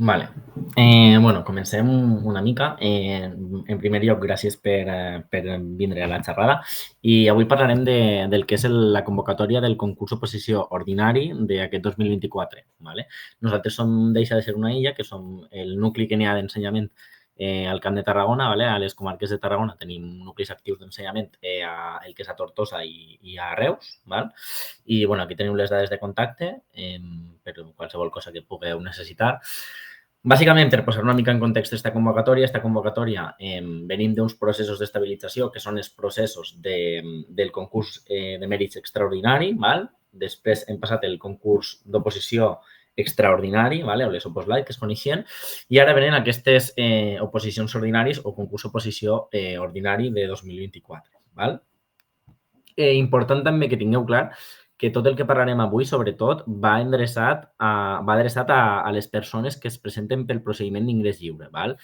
Vale. Bueno, comencem una mica. En primer lloc, gràcies per vindre a la xerrada. I avui parlarem del que és la convocatòria del concurs oposició ordinari d'aquest 2024. Vale? Nosaltres deixa de ser una illa, que som el nucli que n'hi ha d'ensenyament al Camp de Tarragona, vale? A les comarques de Tarragona tenim nuclis actius d'ensenyament el que és a Tortosa i a Reus. Val? I bueno, aquí teniu les dades de contacte per qualsevol cosa que pugueu necessitar. Bàsicament, per posar una mica en context esta convocatòria venim d'uns processos d'estabilització que són els processos del concurs de mèrits extraordinari. Val? Després hem passat el concurs d'oposició extraordinari, vale? O les Oposlite, que es coneixien, i ara venen aquestes oposicions ordinaris o concurs oposició ordinari de 2024. Val? Important també que tingueu clar que tot el que parlarem avui, sobretot, va adreçat a les persones que es presenten pel procediment d'ingrés lliure. Val?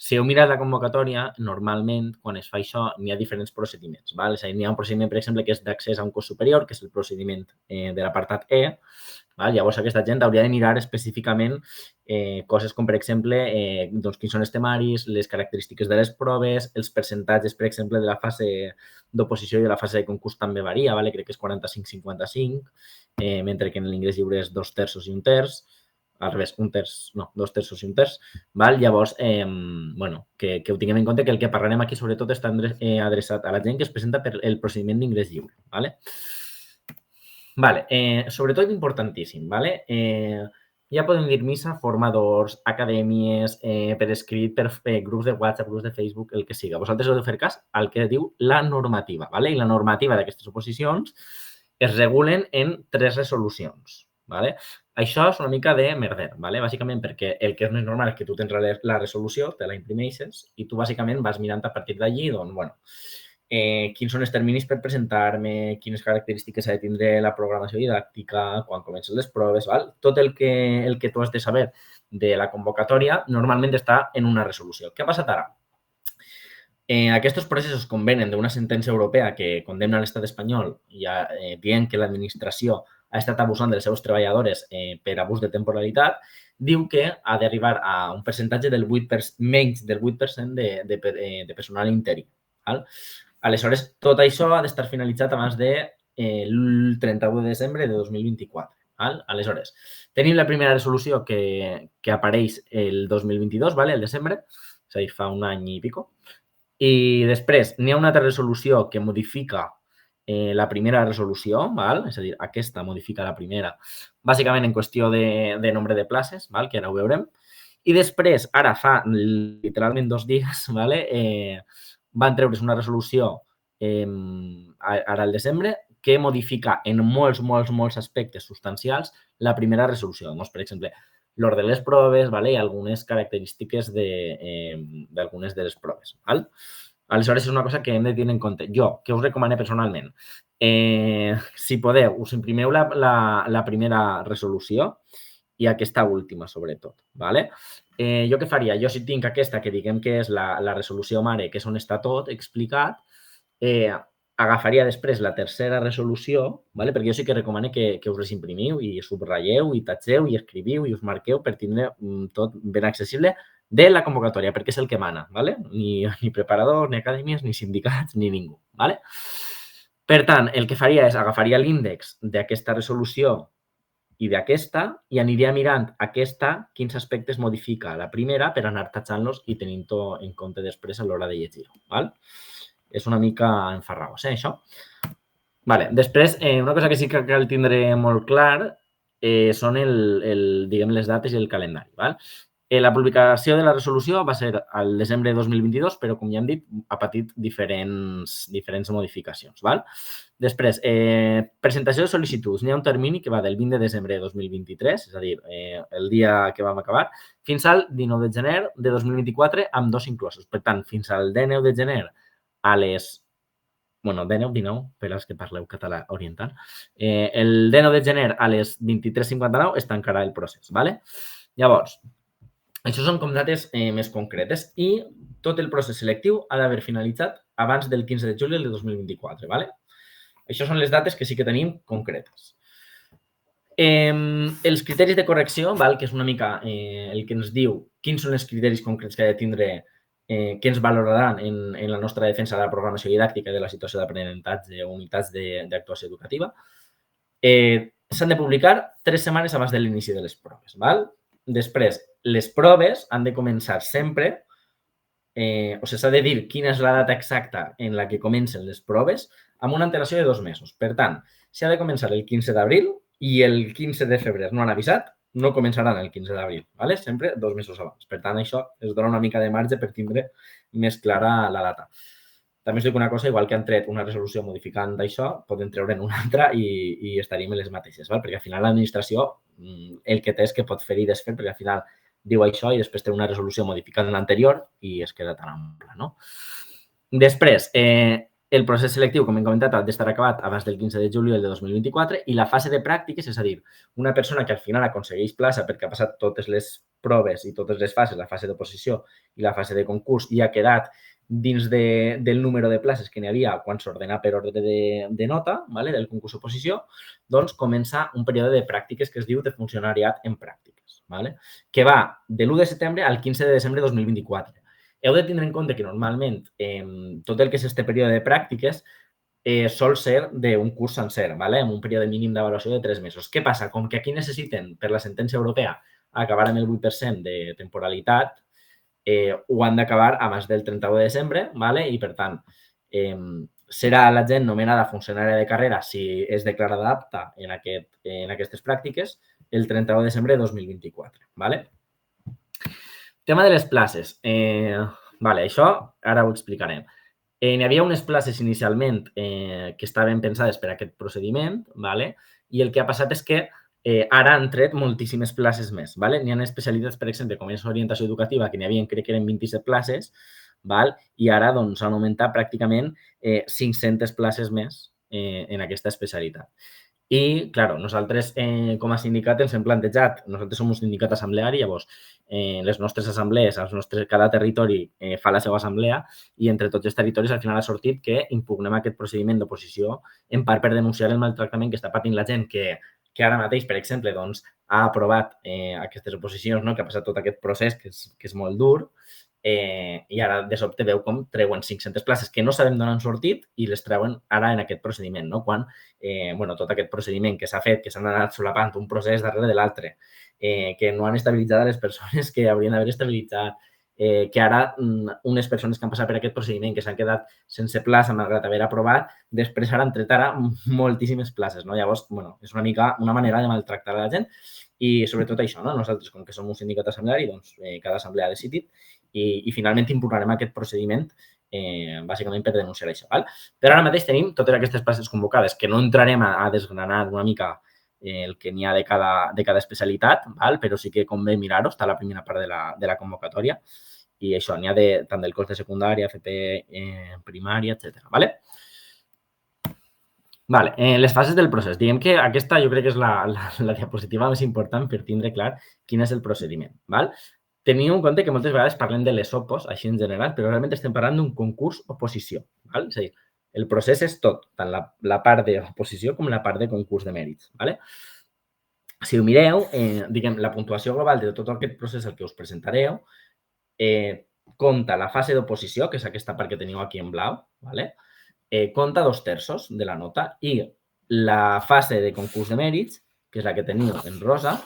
Si heu mirat la convocatòria, normalment, quan es fa això, n'hi ha diferents procediments. Val? És a dir, n'hi ha un procediment, per exemple, que és d'accés a un curs superior, que és el procediment de l'apartat E. Val? Llavors, aquesta gent hauria de mirar específicament coses com, per exemple, doncs, quins són els temaris, les característiques de les proves, els percentatges, per exemple, de la fase d'oposició i de la fase de concurs també varia, vale? Crec que és 45-55, mentre que en l'ingrés lliure és 2/3 i 1/3, al revés, 2/3 i 1/3. Val? Llavors, bueno, que ho tinguem en compte que el que parlarem aquí sobretot està adreçat a la gent que es presenta per el procediment d'ingrés lliure. Vale? Vale, sobretot importantíssim, vale? Ja podem dir missa, formadors, acadèmies, per escrit, per grups de WhatsApp, grups de Facebook, el que siga. Vosaltres heu de fer cas al que diu la normativa, vale? I la normativa d'aquestes oposicions es regulen en 3 resolucions, vale? Això és una mica de merder, vale? Bàsicament perquè el que és més normal és que tu tens la resolució, te la imprimeixes i tu bàsicament vas mirant a partir d'allí, doncs, bueno, quins són els terminis per presentar-me, quines característiques ha de tindre la programació didàctica, quan comencen les proves, val? Tot el que tu has de saber de la convocatòria normalment està en una resolució. Què ha passat ara? Aquests processos convenen d'una sentència europea que condemna l'estat espanyol ja, dient que l'administració ha estat abusant de les seves treballadores per abús de temporalitat, diu que ha d'arribar a un percentatge del 8%, menys del 8% de personal interí. Val? Aleshores, tot això ha d'estar finalitzat abans del 31 de desembre de 2024. Val? Aleshores, tenim la primera resolució que apareix el 2022, vale? El desembre, és a dir, fa un any i pico. I després n'hi ha una altra resolució que modifica la primera resolució, val? És a dir, aquesta modifica la primera, bàsicament en qüestió de nombre de places, val? Que ara ho veurem. I després, ara fa literalment 2 dies, vale? Van treure's una resolució ara al desembre que modifica en molts aspectes substancials la primera resolució. Doncs, per exemple, l'ordre de les proves, vale? I algunes característiques d'algunes de les proves. Val? Aleshores, és una cosa que hem de tenir en compte. Jo, què us recomano personalment? Si podeu, us imprimiu la primera resolució i aquesta última, sobretot. Vale? Jo què faria? Jo si tinc aquesta, que diguem que és la resolució mare, que és on està tot explicat, agafaria després la tercera resolució, vale? Perquè jo sí que recomano que us les imprimiu i subratlleu i tatxeu i escriviu i us marqueu per tindre tot ben accessible de la convocatòria, perquè és el que mana, vale? Ni preparadors, ni acadèmies, ni sindicats, ni ningú. Vale? Per tant, el que faria és agafaria l'índex d'aquesta resolució i d'aquesta i aniria mirant aquesta quins aspectes modifica la primera per anar tatxant-los i tenint-ho en compte després a l'hora de llegir-ho. Val? És una mica enfarraos, això. Vale. Després, una cosa que sí que cal tindre molt clar són diguem, les dates i el calendari. Val? La publicació de la resolució va ser al desembre de 2022, però, com ja hem dit, ha patit diferents modificacions. Val? Després, presentació de sol·licituds. N'hi ha un termini que va del 20 de desembre de 2023, és a dir, el dia que vam acabar, fins al 19 de gener de 2024, amb 2 inclosos. Per tant, fins al 19 de gener a les 19, per als que parleu català oriental. El 19 de gener a les 23:59 es tancarà el procés. Vale? Llavors, això són com dates més concretes i tot el procés selectiu ha d'haver finalitzat abans del 15 de juliol de 2024. Vale? Això són les dates que sí que tenim concretes. Els criteris de correcció, que és una mica el que ens diu quins són els criteris concrets que ha de tindre, que ens valoraran en la nostra defensa de la programació didàctica i de la situació d'aprenentatge o unitats d'actuació educativa, s'han de publicar 3 setmanes abans de l'inici de les proves. Després, les proves han de començar sempre, s'ha de dir quina és la data exacta en la que comencen les proves amb una antelació de 2 mesos. Per tant, si ha de començar el 15 d'abril i el 15 de febrer no han avisat, no començaran el 15 d'abril, sempre 2 mesos abans. Per tant, això es dona una mica de marge per tindre més clara la data. També us dic una cosa, igual que han tret una resolució modificant d'això, poden treure'n una altra i estaríem en les mateixes, perquè al final l'administració el que té és que pot fer i desfer, perquè al final diu això i després té una resolució modificant l'anterior i es queda tan ampla, no? Després, el procés selectiu, com hem comentat, ha d'estar acabat abans del 15 de juliol de 2024 i la fase de pràctiques, és a dir, una persona que al final aconsegueix plaça perquè ha passat totes les proves i totes les fases, la fase d'oposició i la fase de concurs, i ha quedat dins del número de places que n'hi havia quan s'ordena per ordre de nota del concurs oposició, doncs comença un període de pràctiques que es diu de funcionariat en pràctiques, que va de l'1 de setembre al 15 de desembre de 2024. Heu de tindre en compte que normalment tot el que és este període de pràctiques sol ser d'un curs sencer, amb un període mínim d'avaluació de 3 mesos. Què passa? Com que aquí necessiten, per la sentència europea, acabar amb el 8% de temporalitat, ho han d'acabar abans del 31 de desembre i, per tant, serà la gent nomenada funcionària de carrera si és declarada apta en aquestes pràctiques el 31 de desembre de 2024. Tema de les places. Això ara ho explicarem. N'hi havia unes places inicialment que estaven pensades per a aquest procediment i el que ha passat és que ara han tret moltíssimes places més. N'hi ha especialitats, per exemple, com és orientació educativa, que n'hi havia, crec que eren 27 places, i ara han augmentat pràcticament 500 places més en aquesta especialitat. I, clar, nosaltres com a sindicat ens hem plantejat, nosaltres som un sindicat assembleari, llavors les nostres assemblees, cada territori fa la seva assemblea i entre tots els territoris al final ha sortit que impugnem aquest procediment d'oposició en part per denunciar el maltractament que està patint la gent que ara mateix, per exemple, ha aprovat aquestes oposicions, que ha passat tot aquest procés que és molt dur, i ara de sobte veu com treuen 500 places que no sabem d'on han sortit i les treuen ara en aquest procediment, quan tot aquest procediment que s'ha fet, que s'han anat solapant un procés darrere de l'altre, que no han estabilitzat les persones que haurien d'haver estabilitzat, que ara unes persones que han passat per aquest procediment, que s'han quedat sense plaça malgrat haver aprovat, després ara han tret moltíssimes places. Llavors, és una mica una manera de maltractar la gent i sobretot això, nosaltres, com que som un sindicat assembleari, doncs cada assemblea ha decidit i finalment impugnarem aquest procediment bàsicament per denunciar això. Però ara mateix tenim totes aquestes places convocades, que no entrarem a desgranar una mica el que n'hi ha de cada especialitat, però sí que convé mirar-ho, està a la primera part de la convocatòria, i això, n'hi ha tant del cos de secundària, FP primària, etc. Les fases del procés. Diguem que aquesta jo crec que és la diapositiva més important per tindre clar quin és el procediment. Teniu en compte que moltes vegades parlem de les opos, així en general, però realment estem parlant d'un concurs oposició. És a dir, el procés és tot, tant la part d'oposició com la part de concurs de mèrits. Si ho mireu, diguem, la puntuació global de tot aquest procés el que us presentareu compta la fase d'oposició, que és aquesta part que teniu aquí en blau, compta 2/3 de la nota i la fase de concurs de mèrits, que és la que teniu en rosa,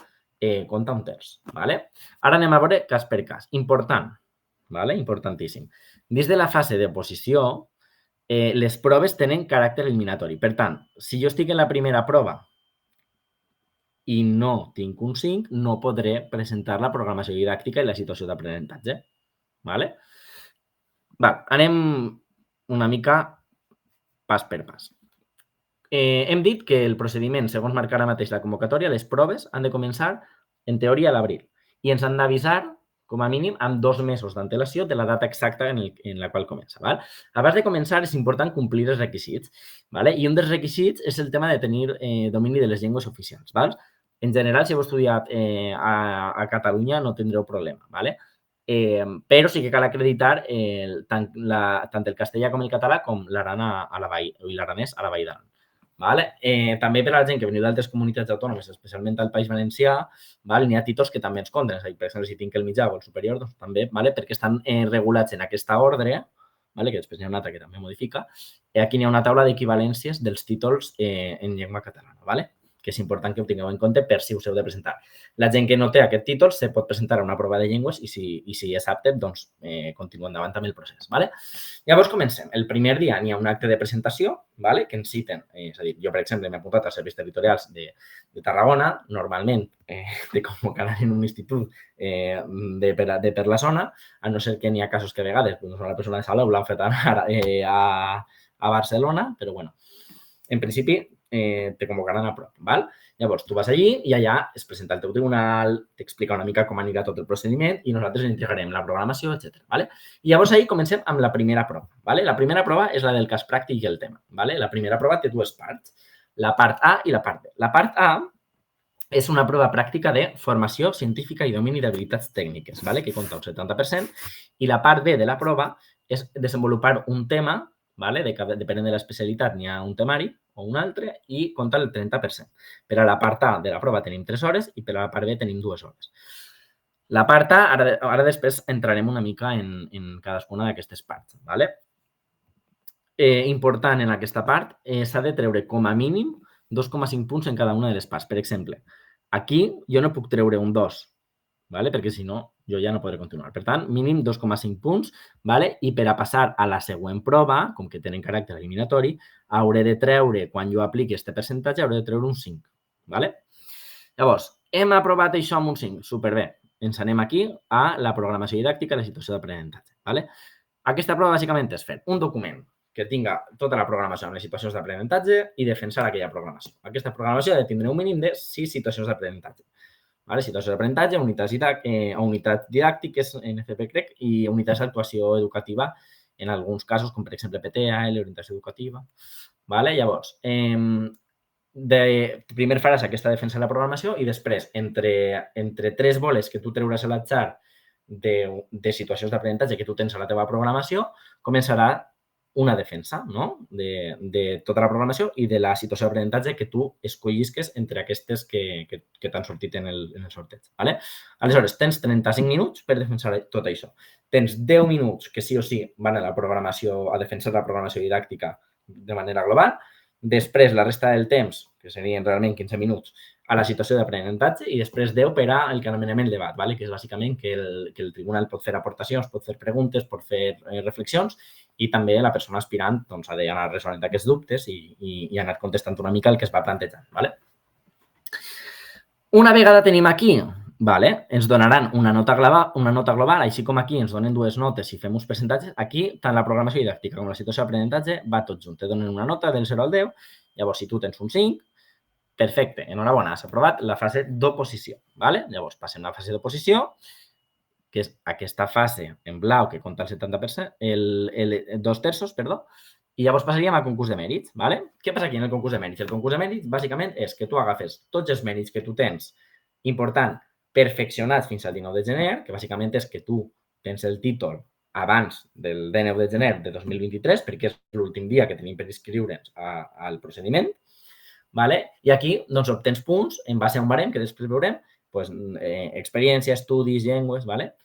compta 1/3. Ara anem a veure cas per cas. Important, importantíssim. Dins de la fase d'oposició, les proves tenen caràcter eliminatori. Per tant, si jo estic en la primera prova i no tinc un 5, no podré presentar la programació didàctica i la situació d'aprenentatge. Anem una mica pas per pas. Hem dit que el procediment, segons marca ara mateix la convocatòria, les proves han de començar, en teoria, a l'abril. I ens han d'avisar, com a mínim, amb 2 mesos d'antelació de la data exacta en la qual comença. Abans de començar, és important complir els requisits. I un dels requisits és el tema de tenir domini de les llengües oficials. En general, si heu estudiat a Catalunya, no tindreu problema. Però sí que cal acreditar tant el castellà com el català com l'aranès a la Vall d'Aran. Vale? També per a la gent que veniu d'altres comunitats autònomes, especialment al País Valencià, vale? N'hi ha títols que també ens compten. És a dir, per exemple, si tinc el mitjà o el superior, doncs també, vale? Perquè estan regulats en aquesta ordre, vale? Que després n'hi ha una altra que també modifica. Aquí n'hi ha una taula d'equivalències dels títols en llengua catalana, vale? Que és important que ho tingueu en compte per si us heu de presentar. La gent que no té aquest títol se pot presentar a una prova de llengües i si és apte, doncs continua endavant amb el procés. Vale? Llavors comencem. El primer dia n'hi ha un acte de presentació, vale? Que ens citen, és a dir, jo, per exemple, m'he apuntat als serveis territorials de Tarragona, normalment te convocaran en un institut per la zona, a no ser que n'hi ha casos que a vegades doncs, la persona de sala ho l'han fet anar a Barcelona, però bueno, en principi te convocaran a prop. Val? Llavors, tu vas allí i allà es presenta el teu tribunal, t'explica una mica com anirà tot el procediment i nosaltres entregarem la programació, etc. Vale? I llavors ahir comencem amb la primera prova. Vale? La primera prova és la del cas pràctic i el tema. Vale? La primera prova té dues parts, la part A i la part B. La part A és una prova pràctica de formació científica i domini d'habilitats tècniques, vale? Que compta un 70%, i la part B de la prova és desenvolupar un tema, vale? Depenent de l'especialitat, n'hi ha un temari o un altre, i compta el 30%. Per a la part A de la prova tenim 3 hores i per a la part B tenim 2 hores. La part A, ara després entrarem una mica en cadascuna d'aquestes parts, vale? Important en aquesta part, s'ha de treure com a mínim 2,5 punts en cada una de les parts. Per exemple, aquí jo no puc treure un 2, ¿vale? Perquè si no, jo ja no podré continuar. Per tant, mínim 2,5 punts, ¿vale? I per a passar a la següent prova, com que tenen caràcter eliminatori, hauré de treure, quan jo apliqui aquest percentatge, hauré de treure un 5, ¿vale? Llavors, hem aprovat això amb un 5, superbé. Ens anem aquí a la programació didàctica i la situació d'aprenentatge, ¿vale? Aquesta prova bàsicament és fer un document que tinga tota la programació amb les situacions d'aprenentatge i defensar aquella programació. Aquesta programació ha de tindre un mínim de 6 situacions d'aprenentatge. Vale? Situacions d'aprenentatge, unitats didàctiques, NFP crec, i unitats d'actuació educativa en alguns casos, com per exemple PTAL, orientació educativa. Vale? Llavors, primer faràs aquesta defensa de la programació i després, entre 3 boles que tu treuràs a l'atzar de situacions d'aprenentatge que tu tens a la teva programació, començarà una defensa, no? De tota la programació i de la situació d'aprenentatge que tu escollisques entre aquestes que t'han sortit en el sorteig. ¿Vale? Aleshores, tens 35 minuts per defensar tot això. Tens 10 minuts que sí o sí van a la programació, a defensar la programació didàctica de manera global. Després, la resta del temps, que serien realment 15 minuts, a la situació d'aprenentatge i després 10 per al que anomenem el debat, ¿vale? Que és bàsicament que el tribunal pot fer aportacions, pot fer preguntes, pot fer reflexions i també la persona aspirant doncs, ha d'anar resolent aquests dubtes i anar contestant una mica el que es va plantejant. ¿Vale? Una vegada tenim aquí, vale, ens donaran una nota global, així com aquí ens donen 2 notes si fem uns percentatges. Aquí, tant la programació didàctica com la situació d'aprenentatge va tot junt. Te donen una nota del 0 al 10. Llavors, si tu tens un 5, perfecte, enhorabona, has aprovat la fase d'oposició. ¿Vale? Llavors, passem a la fase d'oposició, que és aquesta fase en blau que compta el 70%, 2 terços, perdó, i llavors passaríem al concurs de mèrits. ¿Vale? Què passa aquí en el concurs de mèrits? El concurs de mèrits, bàsicament, és que tu agafes tots els mèrits que tu tens, important, perfeccionats fins al 19 de gener, que bàsicament és que tu tens el títol abans del 19 de gener de 2023, perquè és l'últim dia que tenim per inscriure'ns al procediment, ¿vale? I aquí doncs, obtens punts en base a un barem que després veurem, doncs, experiència, estudis, llengües, ¿vale?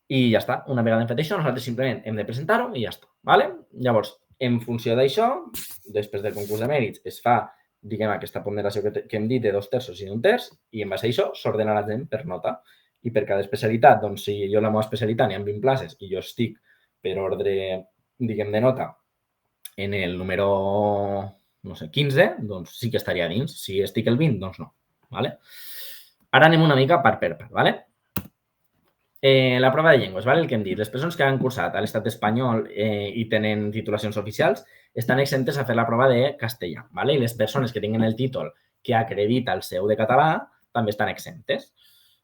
I ja està. Una vegada hem fet això, nosaltres simplement hem de presentar-ho i ja està. ¿Vale? Llavors, en funció d'això, després del concurs de mèrits, es fa, diguem, aquesta ponderació que hem dit de 2 terços i d'1 terç i en base a això s'ordena la gent per nota. I per cada especialitat, doncs, si jo la meva especialitat n'hi ha 20 places i jo estic per ordre, diguem, de nota en el número, no sé, 15, doncs sí que estaria dins. Si estic el 20, doncs no. ¿Vale? Ara anem una mica part per part. ¿Vale? La prova de llengües, ¿vale? El que hem dit. Les persones que han cursat a l'estat espanyol i tenen titulacions oficials estan exemptes a fer la prova de castellà, ¿vale? I les persones que tinguin el títol que acredita el seu de català també estan exemptes,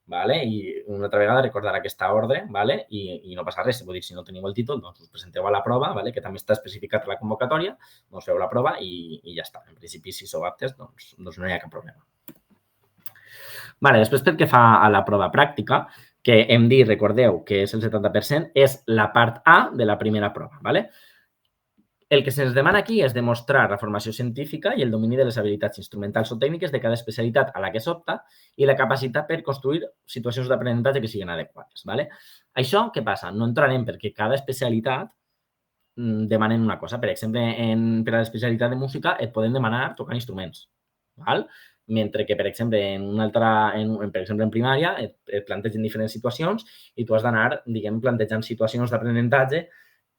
¿vale? I una altra vegada recordar aquesta ordre, ¿vale? I no passa res. Vull dir, si no teniu el títol, doncs us presenteu a la prova, ¿vale? Que també està especificat a la convocatòria, doncs feu la prova i ja està. En principi, si sou aptes, doncs no hi ha cap problema. Vale, després, pel que fa a la prova pràctica, que hem dit, recordeu, que és el 70%, és la part A de la primera prova. ¿Vale? El que se'ns demana aquí és demostrar la formació científica i el domini de les habilitats instrumentals o tècniques de cada especialitat a la que s'opta i la capacitat per construir situacions d'aprenentatge que siguin adequades. ¿Vale? Això, què passa? No entrarem perquè cada especialitat demanen una cosa. Per exemple, per a l'especialitat de música et poden demanar tocar instruments. ¿Val? Mentre que, per exemple, en primària et plantegen diferents situacions i tu has d'anar, diguem, plantejant situacions d'aprenentatge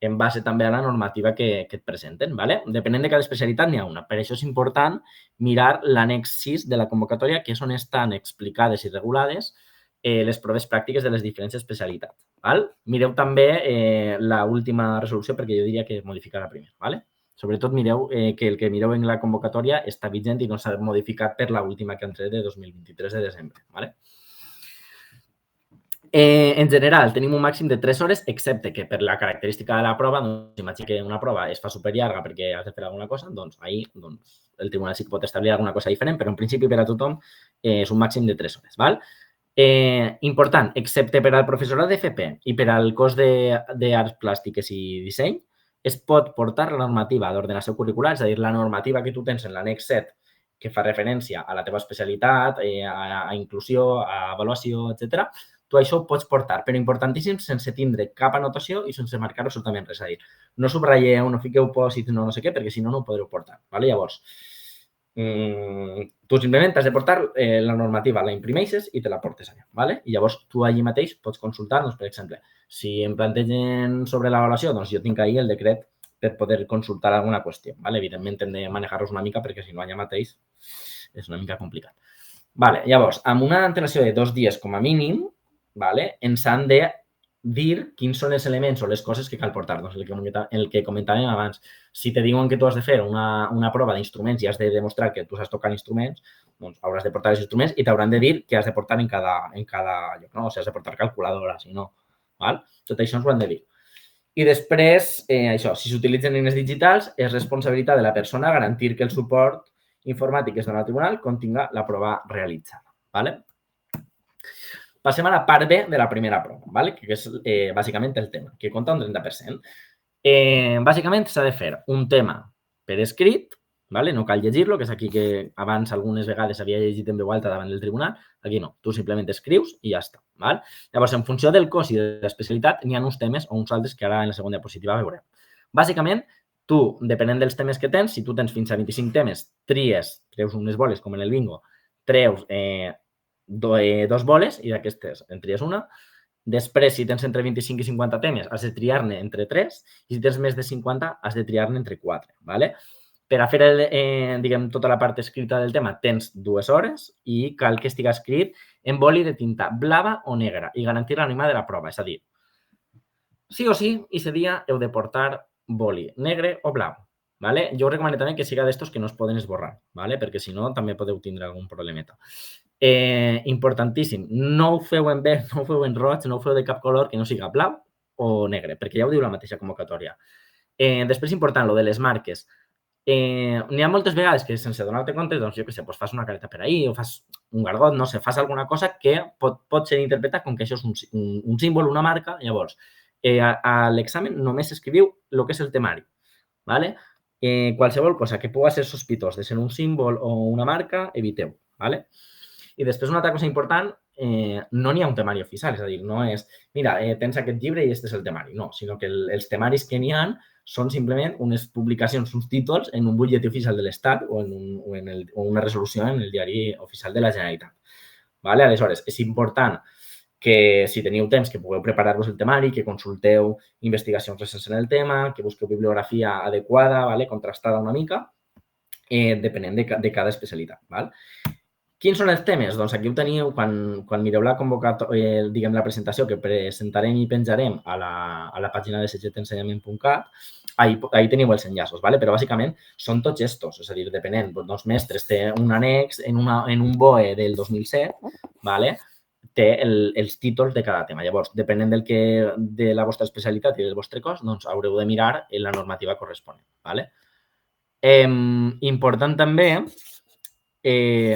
en base també a la normativa que et presenten. ¿Vale? Depenent de cada especialitat n'hi ha una. Per això és important mirar l'annex 6 de la convocatòria, que és on estan explicades i regulades les proves pràctiques de les diferents especialitats. ¿Val? Mireu també l'última resolució perquè jo diria que modifica la primera. ¿Vale? Sobretot mireu que el que mireu en la convocatòria està vigent i no s'ha modificat per l'última que han tret de 2023 de desembre. ¿Vale? En general, tenim un màxim de 3 hores, excepte que per la característica de la prova, doncs, imagina que una prova es fa superllarga perquè has de fer alguna cosa, doncs ahir el tribunal sí que pot establir alguna cosa diferent, però en principi per a tothom és un màxim de 3 hores. ¿Val? Important, excepte per al professorat d'FP i per al cos d'arts plàstiques i disseny, es pot portar la normativa d'ordenació curricular, és a dir, la normativa que tu tens en l'annex 7 que fa referència a la teva especialitat, a inclusió, a avaluació, etc. Tu això ho pots portar, però importantíssim, sense tindre cap anotació i sense marcar absolutament res. És a dir, no subratlleu, no fiqueu pòsits, no sé què, perquè si no, no ho podreu portar. ¿Vale? Llavors, tu simplement has de portar la normativa, la imprimeixes i te la portes allà. ¿Vale? I llavors tu allí mateix pots consultar, doncs, per exemple, si em plantegen sobre l'avaluació, doncs jo tinc ahir el decret per poder consultar alguna qüestió. ¿Vale? Evidentment, hem de manejar-los una mica perquè si no allà mateix és una mica complicat. Vale, llavors, amb una antelació de 2 dies com a mínim, vale, ens han de dir quins són els elements o les coses que cal portar. Doncs el que comentàvem abans. Si te diuen que tu has de fer una prova d'instruments i has de demostrar que tu saps tocar instruments, doncs hauràs de portar els instruments i t'hauran de dir què has de portar en cada lloc, no? O sigui, has de portar calculadora, si no. Val? Tot això ens ho han de dir. I després, això, si s'utilitzen eines digitals, és responsabilitat de la persona garantir que el suport informàtic que es dona al tribunal continga la prova realitzada. ¿Vale? Passem a la part B de la primera prova, ¿vale? Que és bàsicament el tema, que compta un 30%. Bàsicament s'ha de fer un tema per escrit, ¿vale? No cal llegir-lo, que és aquí que abans algunes vegades havia llegit en veu alta davant del tribunal. Aquí no, tu simplement escrius i ja està. ¿Vale? Llavors, en funció del cos i de l'especialitat, n'hi ha uns temes o uns altres que ara en la segona diapositiva veurem. Bàsicament, tu, depenent dels temes que tens, si tu tens fins a 25 temes, treus unes boles, com en el bingo, treus 2 boles i d'aquestes en tries una. Després, si tens entre 25 i 50 temes, has de triar-ne entre 3 i si tens més de 50, has de triar-ne entre 4. ¿Vale? Per a fer, diguem, tota la part escrita del tema, tens 2 hores i cal que estigui escrit en boli de tinta blava o negra i garantir l'anima de la prova. És a dir, sí o sí, i aquest dia heu de portar boli negre o blau. ¿Vale? Jo us recomano també que siga d'estos que no es poden esborrar, ¿vale? Perquè si no també podeu tindre algun problemeta. Importantíssim, no ho feu en verd, no ho feu en roig, no ho feu de cap color que no siga blau o negre, perquè ja ho diu la mateixa convocatòria. Després, important, lo de les marques. N'hi ha moltes vegades que sense donar-te compte, doncs jo què sé, doncs fas una careta per ahí o fas un gargot, no sé, fas alguna cosa que pot ser interpretat com que això és un símbol, una marca. Llavors, a l'examen només escriviu el que és el temari. ¿Vale? Qualsevol cosa que pugui ser sospitós de ser un símbol o una marca, eviteu. ¿Vale? I després, una altra cosa important, no n'hi ha un temari oficial, és a dir, no és, mira, tens aquest llibre i aquest és el temari, no, sinó que els temaris que n'hi ha són simplement unes publicacions, uns títols en un butlletí oficial de l'Estat o una resolució en el diari oficial de la Generalitat. ¿Vale? Aleshores, és important que si teniu temps que pugueu preparar-vos el temari, que consulteu investigacions recents en el tema, que busqueu bibliografia adequada, ¿vale? Contrastada una mica, depenent de cada especialitat. ¿Vale? Quins són els temes? Doncs aquí ho teniu quan mireu la convocatòria, diguem, la presentació que presentarem i penjarem a la pàgina de cgetensenyament.cat. Ahí teniu els enllaços, ¿vale? Però bàsicament són tots estos, és a dir, depenent, doncs Mestres té un annex en un BOE del 2007, ¿vale? Té els títols de cada tema. Llavors, depenent de la vostra especialitat i del vostre cos, doncs haureu de mirar la normativa corresponent, ¿vale? Important també,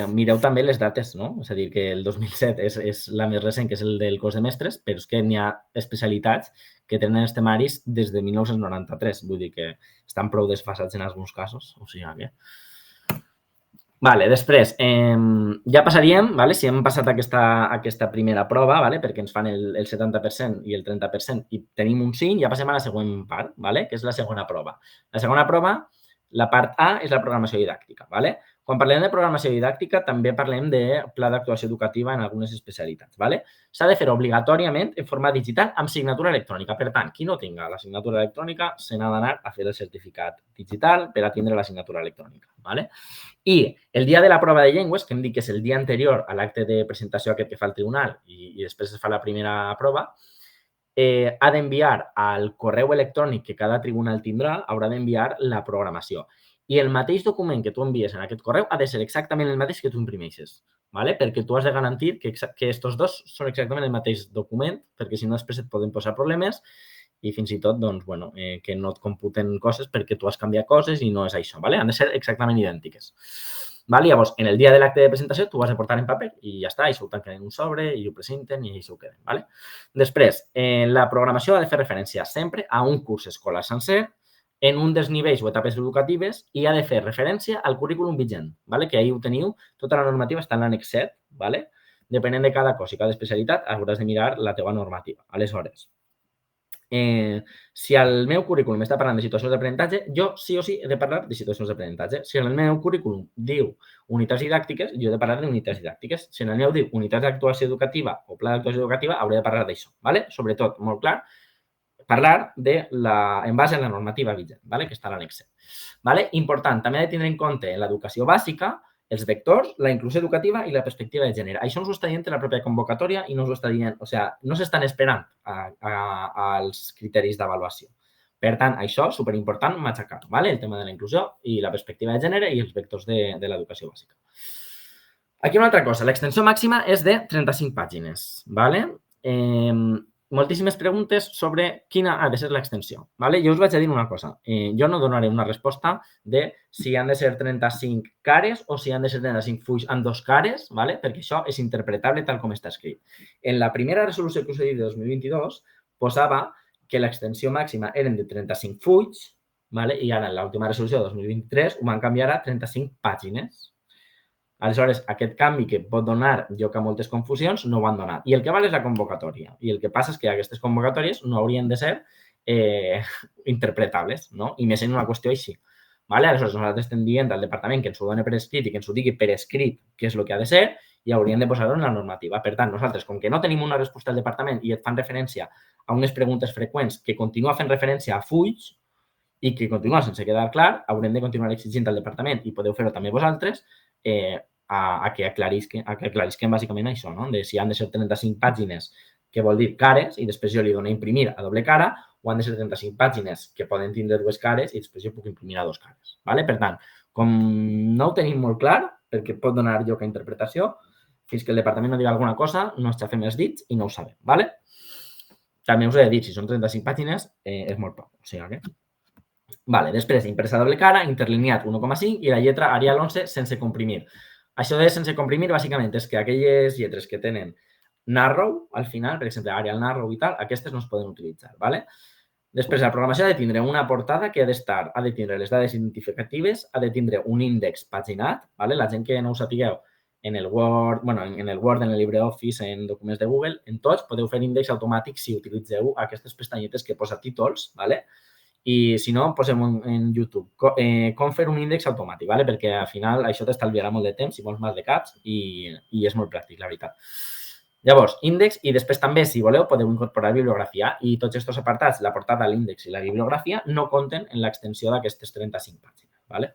mireu també les dates, no? És a dir, que el 2007 és la més recent, que és el del cos de mestres, però és que n'hi ha especialitats que tenen els temaris des de 1993. Vull dir que estan prou desfasats en alguns casos. O sigui que... Vale, després, ja passaríem, vale, si hem passat aquesta primera prova, vale, perquè ens fan el 70% i el 30% i tenim un 5, ja passem a la següent part, vale, que és la segona prova. La segona prova, la part A, és la programació didàctica. Vale? Quan parlem de programació didàctica, també parlem de pla d'actuació educativa en algunes especialitats. Vale? S'ha de fer obligatòriament en format digital amb signatura electrònica. Per tant, qui no tinga la signatura electrònica se n'ha d'anar a fer el certificat digital per a tindre la signatura electrònica. Vale? I el dia de la prova de llengües, que hem dit que és el dia anterior a l'acte de presentació aquest que fa el tribunal i després es fa la primera prova, ha d'enviar al correu electrònic que cada tribunal tindrà, haurà d'enviar la programació. I el mateix document que tu envies en aquest correu ha de ser exactament el mateix que tu imprimeixes, ¿vale? Perquè tu has de garantir que estos dos són exactament el mateix document, perquè si no després et poden posar problemes i fins i tot doncs, bueno, que no et computen coses perquè tu has canviat coses i no és això. ¿Vale? Han de ser exactament idèntiques. Vale? Llavors, en el dia de l'acte de presentació, tu ho has de portar en paper i ja està, i s'ho tanquen en un sobre i ho presenten i s'ho queden. Vale? Després, la programació ha de fer referència sempre a un curs escolar sencer en un dels nivells o etapes educatives i ha de fer referència al currículum vigent, vale? Que ahir ho teniu, tota la normativa està en l'annex 7, vale? Depenent de cada cos i cada especialitat, hauràs de mirar la teva normativa. Aleshores, si el meu currículum està parlant de situacions d'aprenentatge, jo sí o sí he de parlar de situacions d'aprenentatge. Si el meu currículum diu unitats didàctiques, jo he de parlar d'unitats didàctiques. Si en el meu diu unitats d'actuació educativa o pla d'actuació educativa, hauré de parlar d'això, ¿vale? Sobretot, molt clar, parlar en base a la normativa vigent, ¿vale? Que està a l'annex. ¿Vale? Important, també ha de tindre en compte en l'educació bàsica els vectors, la inclusió educativa i la perspectiva de gènere. Això ens ho està dient la pròpia convocatòria i no ens ho està dient, o sigui, no s'estan esperant als criteris d'avaluació. Per tant, això, superimportant, matxacar, ¿vale? El tema de la inclusió i la perspectiva de gènere i els vectors de l'educació bàsica. Aquí una altra cosa, l'extensió màxima és de 35 pàgines, ¿vale? Moltíssimes preguntes sobre quina ha de ser l'extensió. ¿Vale? Jo us vaig a dir una cosa. Jo no donaré una resposta de si han de ser 35 cares o si han de ser 35 fulls amb 2 cares, ¿vale? Perquè això és interpretable tal com està escrit. En la primera resolució que us he dit de 2022 posava que l'extensió màxima eren de 35 fulls, ¿vale? I ara en l'última resolució de 2023 ho van canviar a 35 pàgines. Aleshores, aquest canvi que pot donar lloc a moltes confusions no ho han donat. I el que val és la convocatòria. I el que passa és que aquestes convocatòries no haurien de ser interpretables, no? I més en una qüestió així. ¿Vale? Aleshores, nosaltres estem dient al departament que ens ho doni per escrit i que ens ho digui per escrit què és el que ha de ser i haurien de posar-ho en la normativa. Per tant, nosaltres, com que no tenim una resposta del departament i et fan referència a unes preguntes freqüents que continua fent referència a fulls i que continua sense quedar clar, haurem de continuar exigint al departament i podeu fer-ho també vosaltres a que aclarisquen bàsicament això, no? De si han de ser 35 pàgines, que vol dir cares, i després jo li dono a imprimir a doble cara, o han de ser 35 pàgines que poden tindre 2 cares i després jo puc imprimir a 2 cares. ¿Vale? Per tant, com no ho tenim molt clar, perquè pot donar lloc a interpretació, fins que el departament no digui alguna cosa, no ens xafem els dits i no ho sabem. ¿Vale? També us he dit, si són 35 pàgines, és molt poc. O sigui que... Vale, després, impresa a doble cara, interlineat 1,5 i la lletra Arial 11 sense comprimir. Això de sense comprimir, bàsicament, és que aquelles lletres que tenen narrow al final, per exemple, Arial narrow i tal, aquestes no es poden utilitzar, ¿vale? Després, la programació ha de tindre una portada que ha de tindre les dades identificatives, ha de tindre un índex paginat, ¿vale? La gent que no ho sapigueu, en el Word, en el LibreOffice, en documents de Google, en tots podeu fer índex automàtic si utilitzeu aquestes pestanyetes que posa títols, ¿vale? I si no, posem en YouTube com fer un índex automàtic, ¿vale? Perquè al final això t'estalviarà molt de temps i molts mal de caps i és molt pràctic, la veritat. Llavors, índex i després també, si voleu, podeu incorporar bibliografia i tots aquests apartats, la portada, l'índex i la bibliografia, no compten en l'extensió d'aquestes 35 pàgines, ¿vale?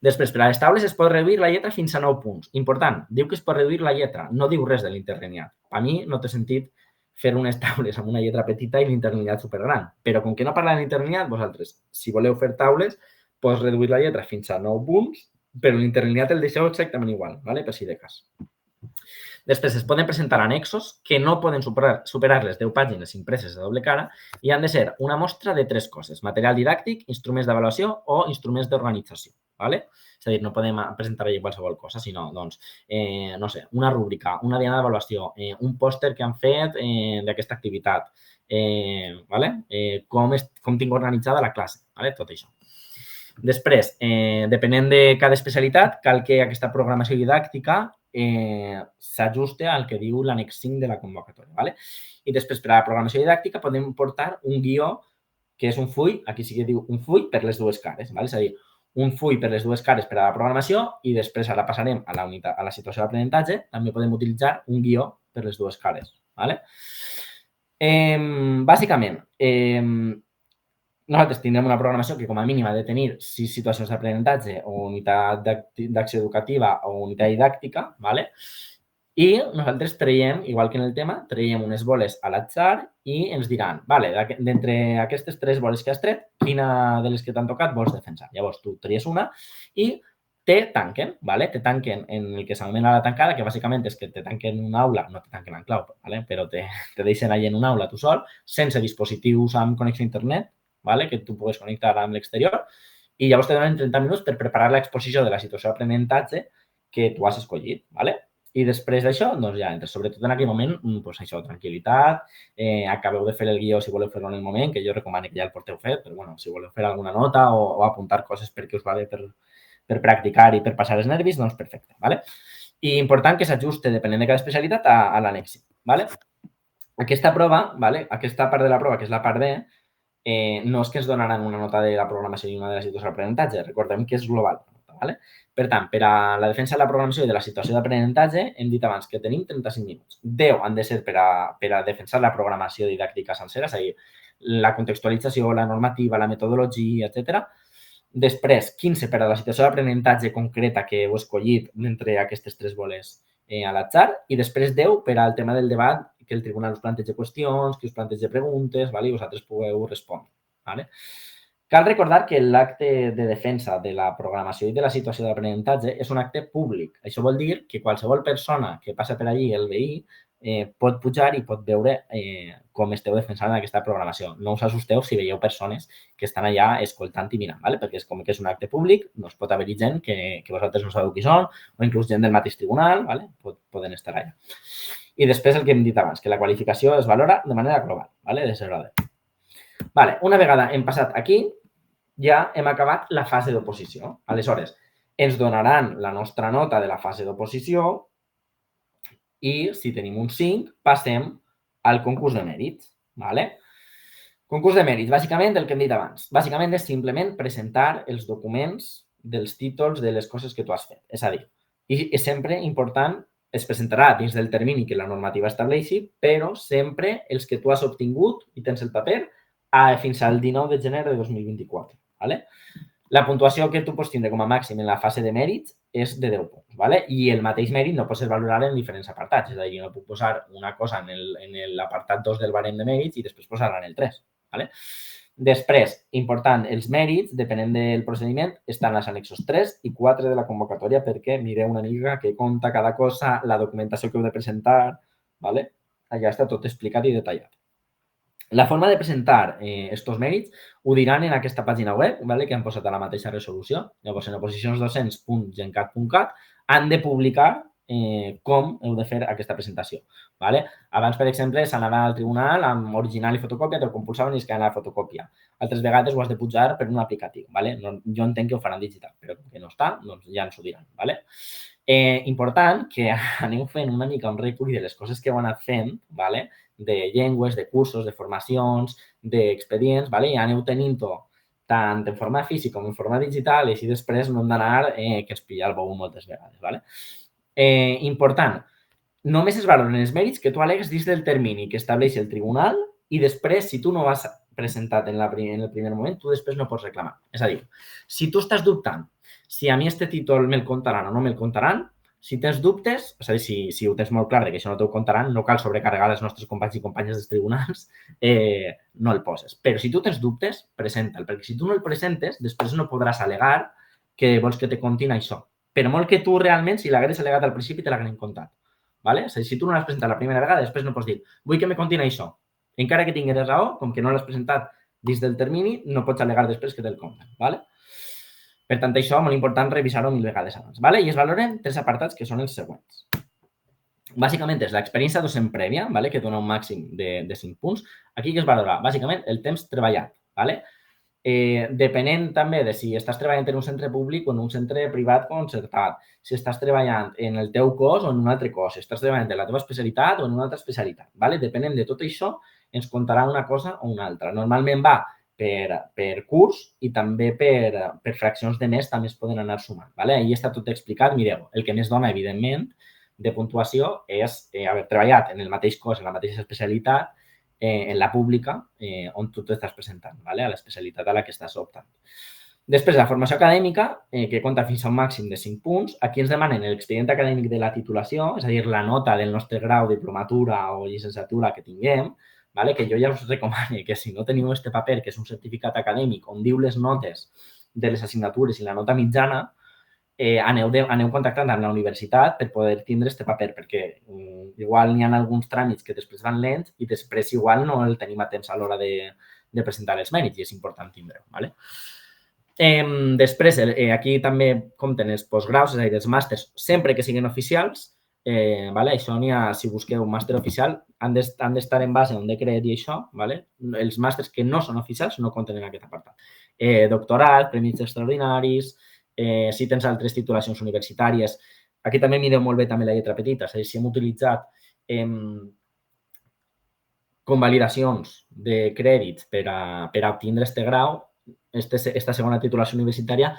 Després, per a les taules es pot reduir la lletra fins a 9 punts. Important, diu que es pot reduir la lletra, no diu res de l'interlineat. A mi no té sentit fer unes taules amb una lletra petita i l'interlineat supergran. Però com que no parla de l'interlineat, vosaltres, si voleu fer taules, pots reduir la lletra fins a 9 punts, però l'interlineat el deixeu exactament igual, ¿vale? Per si de cas. Després, es poden presentar annexos que no poden superar les 10 pàgines impreses a doble cara i han de ser una mostra de 3 coses: material didàctic, instruments d'avaluació o instruments d'organització, ¿vale? És a dir, no podem presentar allà qualsevol cosa, sinó, doncs, no sé, una rúbrica, una diana d'avaluació, un pòster que han fet d'aquesta activitat, com tinc organitzada la classe, tot això. Després, depenent de cada especialitat, cal que aquesta programació didàctica s'ajuste al que diu l'annex 5 de la convocatòria. I després, per a la programació didàctica, podem portar un guió que és un full, aquí sí que diu un full per les dues cares, és a dir, un full per les dues cares per a la programació i després ara passarem a la situació d'aprenentatge, també podem utilitzar un guió per les dues cares. Bàsicament, nosaltres tindrem una programació que com a mínim ha de tenir 6 situacions d'aprenentatge o unitat d'acció educativa o unitat didàctica, i nosaltres traiem, igual que en el tema, traiem unes boles a l'atzar i ens diran, d'entre aquestes 3 boles que has tret, quina de les que t'han tocat vols defensar? Llavors, tu tries una i te tanquen, te tanquen en el que s'anomena la tancada, que bàsicament és que te tanquen una aula, no te tanquen en clau, però te deixen allà en una aula tu sol, sense dispositius amb connexió a internet, que tu puguis connectar amb l'exterior, i llavors te donen 30 minuts per preparar l'exposició de la situació d'aprenentatge que tu has escollit. I després d'això, doncs ja entres, sobretot en aquell moment, doncs això, tranquil·litat, acabeu de fer el guió si voleu fer-lo en el moment, que jo recomano que ja el porteu fet, però bueno, si voleu fer alguna nota o apuntar coses perquè us va bé per practicar i per passar els nervis, doncs perfecte. I important que s'ajuste, depenent de cada especialitat, a l'annex. Aquesta prova, aquesta part de la prova, que és la part B, no és que ens donaran una nota de la programació i una de la situació d'aprenentatge, recordem que és global. Per tant, per a la defensa de la programació i de la situació d'aprenentatge, hem dit abans que tenim 35 minuts. 10 han de ser per a defensar la programació didàctica sencera, és a dir, la contextualització, la normativa, la metodologia, etc. Després, 15 per a la situació d'aprenentatge concreta que heu escollit d'entre aquestes 3 boles a l'atzar i després 10 per al tema del debat, que el tribunal us planteja qüestions, que us planteja preguntes i vosaltres pugueu respondre. Cal recordar que l'acte de defensa de la programació i de la situació d'aprenentatge és un acte públic. Això vol dir que qualsevol persona que passa per allí, el veí, pot pujar i pot veure com esteu defensant aquesta programació. No us assusteu si veieu persones que estan allà escoltant i mirant, perquè com que és un acte públic, doncs pot haver-hi gent que vosaltres no sabeu qui són o inclús gent del mateix tribunal, poden estar allà. I després el que hem dit abans, que la qualificació es valora de manera global, de 0 a 10. Una vegada hem passat aquí, ja hem acabat la fase d'oposició. Aleshores, ens donaran la nostra nota de la fase d'oposició i si tenim un 5, passem al concurs de mèrits. Concurs de mèrits, bàsicament el que hem dit abans. Bàsicament és simplement presentar els documents dels títols de les coses que tu has fet. És a dir, i és sempre important, es presentarà dins del termini que la normativa estableixi, però sempre els que tu has obtingut i tens el paper fins al 19 de gener de 2024. La puntuació que tu pots tindre com a màxim en la fase de mèrits és de 10 punts. I el mateix mèrit no pot ser valorat en diferents apartats. És a dir, no puc posar una cosa en l'apartat 2 del barem de mèrits i després posar-la en el 3. Després, important, els mèrits, depenent del procediment, estan als annexos 3 i 4 de la convocatòria perquè mireu una mica què compta cada cosa, la documentació que heu de presentar. Allà està tot explicat i detallat. La forma de presentar aquests mèrits ho diran en aquesta pàgina web que han posat a la mateixa resolució. Llavors, en oposicionsdocents.gencat.cat han de publicar com heu de fer aquesta presentació. Abans, per exemple, s'anava al tribunal amb original i fotocòpia, te'l compulsaven i es quedava la fotocòpia. Altres vegades ho has de pujar per un aplicatiu. Jo entenc que ho faran digital, però com que no està, doncs ja ens ho diran. Important que aneu fent una mica un recull de les coses que heu anat fent, de llengües, de cursos, de formacions, d'expedients, i aneu tenint-ho tant en forma física com en forma digital i així després no hem d'anar que ens pilla el bou moltes vegades. Important, només es valoren els mèrits que tu alegues dins del termini que estableix el tribunal i després, si tu no has presentat en el primer moment, tu després no pots reclamar. És a dir, si tu estàs dubtant si a mi este títol me'l comptaran o no me'l comptaran, si tens dubtes, és a dir, si ho tens molt clar que això no t'ho comptaran, no cal sobrecarregar els nostres companys i companyes dels tribunals, no el poses. Però si tu tens dubtes, presenta'l, perquè si tu no el presentes, després no podràs al·legar que vols que te comptin això. Per molt que tu realment, si l'hagués al·legat al principi, te l'haguessin comptat. És a dir, si tu no l'has presentat la primera vegada, després no pots dir vull que me comptin això. Encara que tinguis raó, com que no l'has presentat dins del termini, no pots al·legar després que te'l compten. Per tant, això és molt important revisar-ho 1000 vegades abans. I es valoren 3 apartats que són els següents. bàsicament és l'experiència docent prèvia, ¿vale? Que dona un màxim de 5 punts. Aquí que es valora? Bàsicament el temps treballat. ¿Vale? Depenent també de si estàs treballant en un centre públic o en un centre privat concertat, si estàs treballant en el teu cos o en un altre cos, si estàs treballant en la teva especialitat o en una altra especialitat. ¿Vale? Depenent de tot això, ens contarà una cosa o una altra. Normalment va per curs i també per fraccions de mes també es poden anar sumant. ¿Vale? Ahí està tot explicat. Mireu, el que més dona, evidentment, de puntuació és haver treballat en el mateix cos, en la mateixa especialitat, en la pública on tu t'estàs presentant, ¿vale? A l'especialitat a la que estàs optant. Després, la formació acadèmica, que compta fins a un màxim de 5 punts. Aquí ens demanen l'expedient acadèmic de la titulació, és a dir, la nota del nostre grau, diplomatura o llicenciatura que tinguem, ¿vale? Que jo ja us recomano que si no teniu este paper, que és un certificat acadèmic on diu les notes de les assignatures i la nota mitjana, aneu contactant amb la universitat per poder tindre este paper, perquè igual n'hi ha alguns tràmits que després van lents i després igual no el tenim a temps a l'hora de presentar els mèrits i és important tindre-ho. ¿Vale? Després, aquí també compten els postgraus, és a dir, els màsters, sempre que siguin oficials. ¿Vale? Això n'hi ha, si busqueu un màster oficial, han d'estar en base a un decret i això. ¿Vale? Els màsters que no són oficials no compten en aquest apartat. Doctorat, premis extraordinaris, si tens altres titulacions universitàries. Aquí també mireu molt bé també la lletra petita, és a dir, si hem utilitzat convalidacions de crèdits per a obtindre este grau, esta segona titulació universitària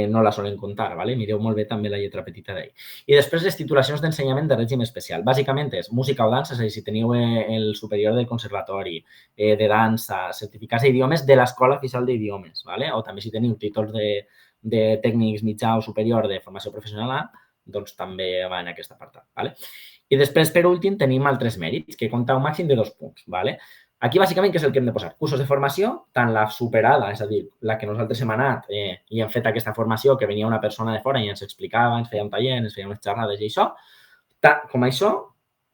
no la solen comptar, ¿vale? Mireu molt bé també la lletra petita d'ahí. I després les titulacions d'ensenyament de règim especial. Bàsicament és música o dansa, és a dir, si teniu el superior del conservatori, de dansa, certificats d'idiomes de l'Escola Oficial d'Idiomes, ¿vale? O també si teniu títols de tècnics mitjà o superior de formació professional, doncs també va en aquest apartat, ¿vale? I després, per últim, tenim altres mèrits, que compta un màxim de 2 punts, ¿vale? Aquí, bàsicament, què és el que hem de posar? Cursos de formació, tant la superada, és a dir, la que nosaltres hem anat i hem fet aquesta formació, que venia una persona de fora i ens explicava, ens feia un taller, ens feia unes xerrades i això, com això,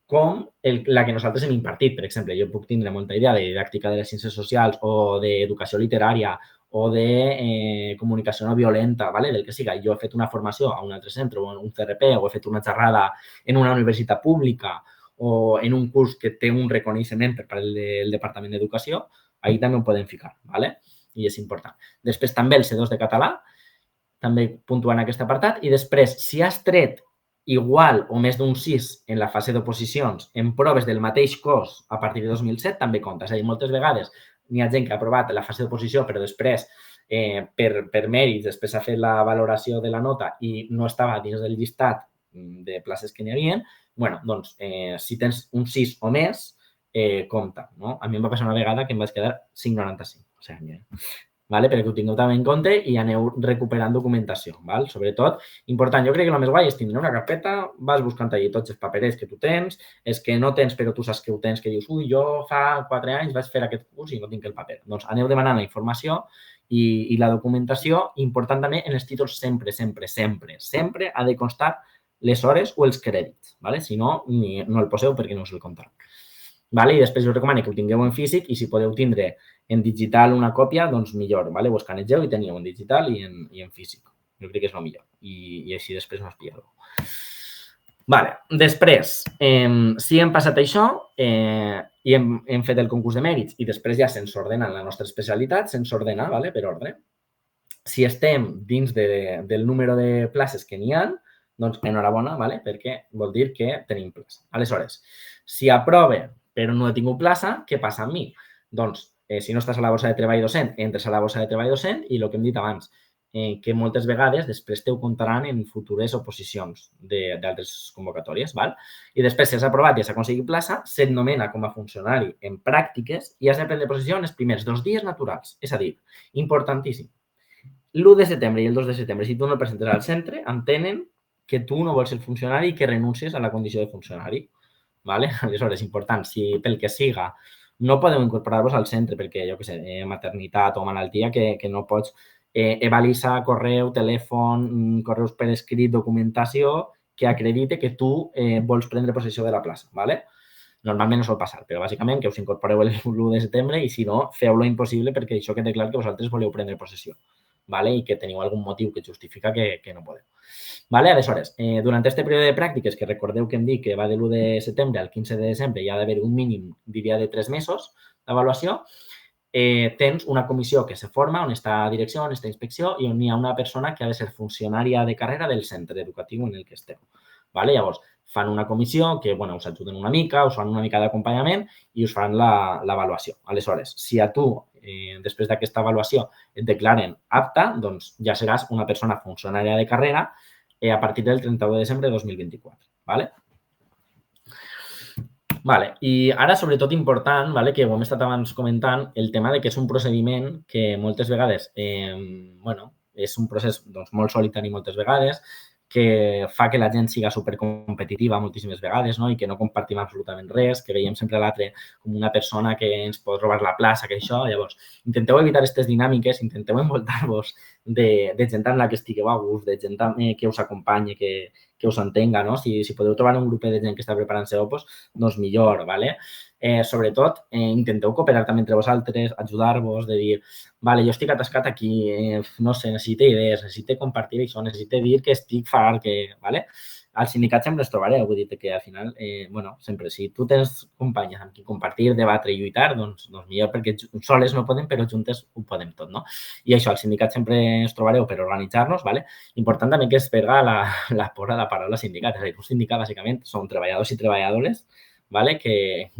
com la que nosaltres hem impartit. Per exemple, jo puc tindre molta idea de didàctica de les ciències socials o d'educació literària o de comunicació no violenta, ¿vale? Del que siga. Jo he fet una formació a un altre centre o en un CRP o he fet una xerrada en una universitat pública o en un curs que té un reconeixement per part del Departament d'Educació, ahí també ho podem ficar, ¿vale? I és important. Després també el C2 de català, també puntua en aquest apartat. I després, si has tret igual o més d'un 6 en la fase d'oposicions en proves del mateix cos a partir de 2007, també compta. És a dir, moltes vegades n'hi ha gent que ha aprovat la fase d'oposició, però després, per mèrits, després ha fet la valoració de la nota i no estava dins del llistat de places que n'hi havia. Bueno, doncs, si tens un 6 o més, compta, no? A mi em va passar una vegada que em vaig quedar 5,95. O sigui, ¿vale? Perquè ho tingueu també en compte i aneu recuperant documentació, ¿vale? Sobretot, important, jo crec que el més guai és tindre una carpeta, vas buscant allà tots els paperets que tu tens, els que no tens però tu saps que ho tens, que dius, ui, jo fa 4 anys vaig fer aquest curs i no tinc el paper. Doncs aneu demanant la informació i la documentació, important també en els títols sempre ha de constar les hores o els crèdits, ¿vale? Si no, no el poseu perquè no us el comptaran. ¿Vale? I després us recomano que ho tingueu en físic i si podeu tindre en digital una còpia, doncs millor, ¿vale? Ho escanegeu i teniu en digital i en físic. Jo crec que és el millor. I així després no us pilleu. Vale. Després, si hem passat això i hem fet el concurs de mèrits i després ja se'ns ordena la nostra especialitat, se'ns ordena, ¿vale? Per ordre. Si estem dins del número de places que n'hi ha, doncs enhorabona, ¿vale? Perquè vol dir que tenim plaça. Aleshores, si aprove però no he tingut plaça, què passa amb mi? Doncs, si no estàs a la borsa de treball docent, entres a la borsa de treball docent i el que hem dit abans, que moltes vegades després te ho comptaran en futures oposicions d'altres convocatòries. Val? I després, si has aprovat i has aconseguit plaça, se't nomena com a funcionari en pràctiques i has de prendre possessió en els primers 2 dies naturals. És a dir, importantíssim. L'1 de setembre i el 2 de setembre, si tu no et presentes al centre, entenen que tu no vols ser funcionari i que renuncies a la condició de funcionari. ¿Vale? Aleshores, important, si pel que siga no podeu incorporar-vos al centre perquè, jo què sé, maternitat o malaltia que no pots evalisa, correu, telèfon, correus per escrit, documentació que acredite que tu vols prendre possessió de la plaça, ¿vale? Normalment no sol passar, però bàsicament que us incorporeu l'1 de setembre i si no, feu-lo impossible perquè això quede clar que vosaltres voleu prendre possessió, ¿vale? I que teniu algun motiu que justifica que no podeu. Vale? Aleshores, durant aquest període de pràctiques, que recordeu que hem dit que va de l'1 de setembre al 15 de desembre, hi ha d'haver un mínim, diria, de 3 mesos d'avaluació, tens una comissió que se forma on està direcció, on està inspecció i on hi ha una persona que ha de ser funcionària de carrera del centre educatiu en el que esteu. Vale? Llavors, fan una comissió que bueno, us ajuden una mica, us fan una mica d'acompanyament i us fan l'avaluació. Aleshores, si a tu, després d'aquesta avaluació, et declaren apta, doncs ja seràs una persona funcionària de carrera a partir del 31 de desembre de 2024. Vale? Vale. I ara, sobretot important, vale, que ho hem estat abans comentant, el tema de que és un procediment que moltes vegades bueno, és un procés doncs, molt solitari moltes vegades, que fa que la gent siga supercompetitiva moltíssimes vegades, no? I que no compartim absolutament res, que veiem sempre l'altre com una persona que ens pot robar la plaça, que això. Llavors, intenteu evitar aquestes dinàmiques, intenteu envoltar-vos de gent amb la que estigueu a gust, de gent que us acompanyi, que us entenga, no? Si podeu trobar un grup de gent que està preparant-se opos, doncs millor, ¿vale? Sobretot, intenteu cooperar també entre vosaltres, ajudar-vos, de dir, vale, jo estic atascat aquí, no sé, necessite idees, necessite compartir això, necessite dir que estic fart, que, ¿vale? Al sindicat sempre es trobareu, vull dir que al final, bueno, sempre, si tu tens companyes amb qui compartir, debatre i lluitar, doncs millor, perquè soles no podem, però juntes ho podem tot, no? I això, al sindicat sempre es trobareu per organitzar-nos, ¿vale? Important també que es pega la por a la paraula sindicat, és a dir, un sindicat, bàsicament, són treballadors i treballadores, ¿vale? que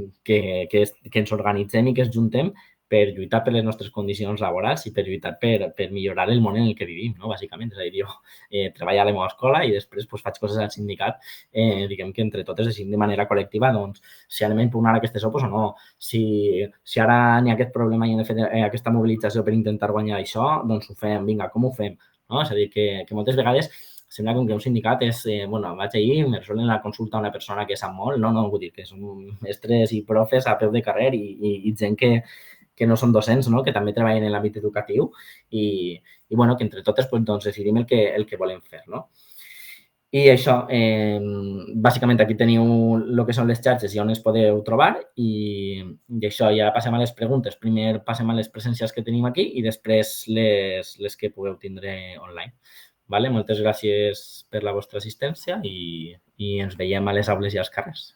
ens organitzem i que ens juntem per lluitar per les nostres condicions laborals i per lluitar per millorar el món en el que vivim, no? Bàsicament. És a dir, jo treballo a la meva escola i després doncs, faig coses al sindicat, diguem que entre totes decidim de manera col·lectiva doncs, si anem a impugnar aquestes opos o no, si ara n'hi ha aquest problema i hem de fer aquesta mobilització per intentar guanyar això, doncs ho fem, vinga, com ho fem? No? És a dir, que moltes vegades sembla com que un sindicat és, bueno, vaig ahir, me resolen la consulta a una persona que sap molt, no, vull dir que són mestres i profes a peu de carrer i gent que no són docents, no? Que també treballen en l'àmbit educatiu i bueno, que entre totes doncs, decidim el que volem fer, no? I això, bàsicament aquí teniu el que són les xarxes i on es podeu trobar i això ja passem a les preguntes. Primer passem a les presències que tenim aquí i després les que pugueu tindre online. Vale? Moltes gràcies per la vostra assistència i ens veiem a les aules i als carrers.